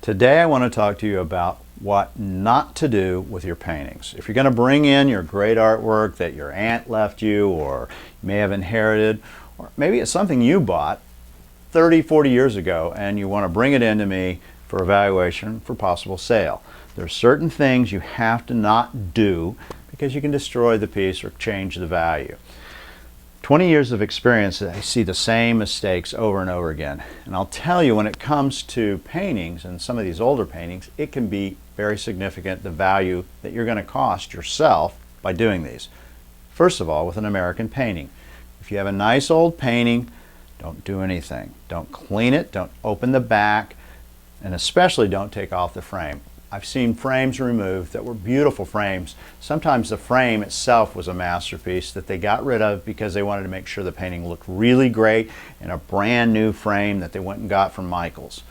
Today I want to talk to you about what not to do with your paintings. If you're going to bring in your great artwork that your aunt left you or you may have inherited, or maybe it's something you bought 30, 40 years ago and you want to bring it into me for evaluation for possible sale. There are certain things you have to not do because you can destroy the piece or change the value. 20 years of experience, I see the same mistakes over and over again. And I'll tell you, when it comes to paintings and some of these older paintings, it can be very significant, the value that you're going to cost yourself by doing these. First of all, with an American painting. If you have a nice old painting, don't do anything. Don't clean it, don't open the back, and especially don't take off the frame. I've seen frames removed that were beautiful frames. Sometimes the frame itself was a masterpiece that they got rid of because they wanted to make sure the painting looked really great in a brand new frame that they went and got from Michaels.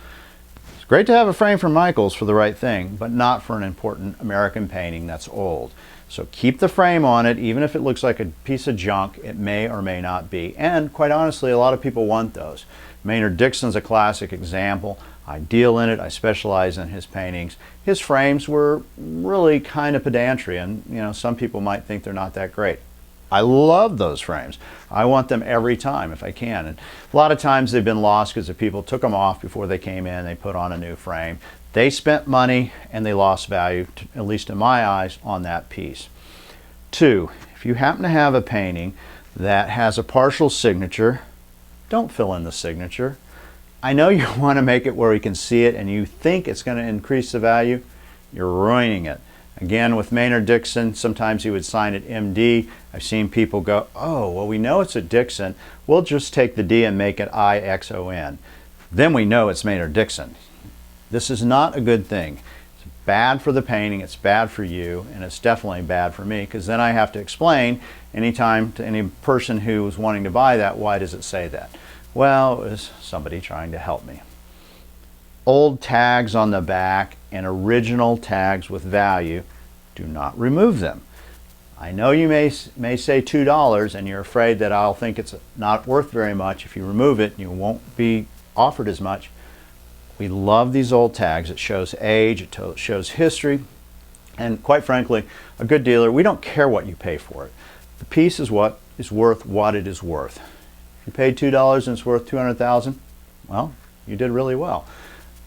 It's great to have a frame from Michaels for the right thing, but not for an important American painting that's old. So keep the frame on it, even if it looks like a piece of junk, it may or may not be. And quite honestly, a lot of people want those. Maynard Dixon's a classic example. I deal in it, I specialize in his paintings. His frames were really kind of pedestrian. Some people might think they're not that great. I love those frames. I want them every time if I can. And a lot of times they've been lost because the people took them off before they came in, they put on a new frame. They spent money and they lost value, at least in my eyes, on that piece. 2, if you happen to have a painting that has a partial signature, don't fill in the signature. I know you want to make it where we can see it and you think it's going to increase the value. You're ruining it. Again, with Maynard Dixon, sometimes he would sign it MD. I've seen people go, oh, well, we know it's a Dixon. We'll just take the D and make it IXON. Then we know it's Maynard Dixon. This is not a good thing. It's bad for the painting, it's bad for you, and it's definitely bad for me because then I have to explain anytime to any person who is wanting to buy that, why does it say that? Well, it was somebody trying to help me. Old tags on the back and original tags with value, do not remove them. I know you may say $2 and you're afraid that I'll think it's not worth very much if you remove it and you won't be offered as much. We love these old tags. It shows age, it shows history, and quite frankly, a good dealer, we don't care what you pay for it. The piece is what is worth what it is worth. If you paid $2 and it's worth $200,000, well, you did really well.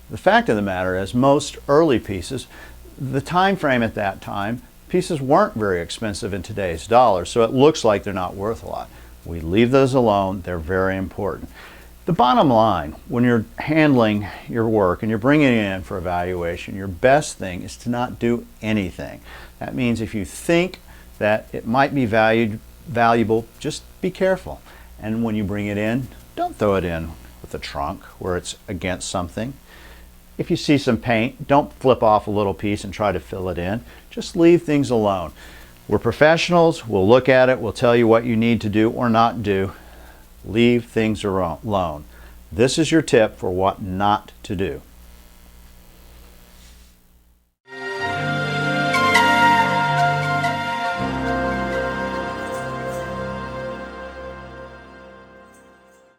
The fact of the matter is, most early pieces, the time frame at that time, pieces weren't very expensive in today's dollars, so it looks like they're not worth a lot. We leave those alone. They're very important. The bottom line, when you're handling your work and you're bringing it in for evaluation, your best thing is to not do anything. That means if you think that it might be valuable, just be careful. And when you bring it in, don't throw it in with the trunk where it's against something. If you see some paint, don't flip off a little piece and try to fill it in. Just leave things alone. We're professionals. We'll look at it. We'll tell you what you need to do or not do. Leave things alone. This is your tip for what not to do.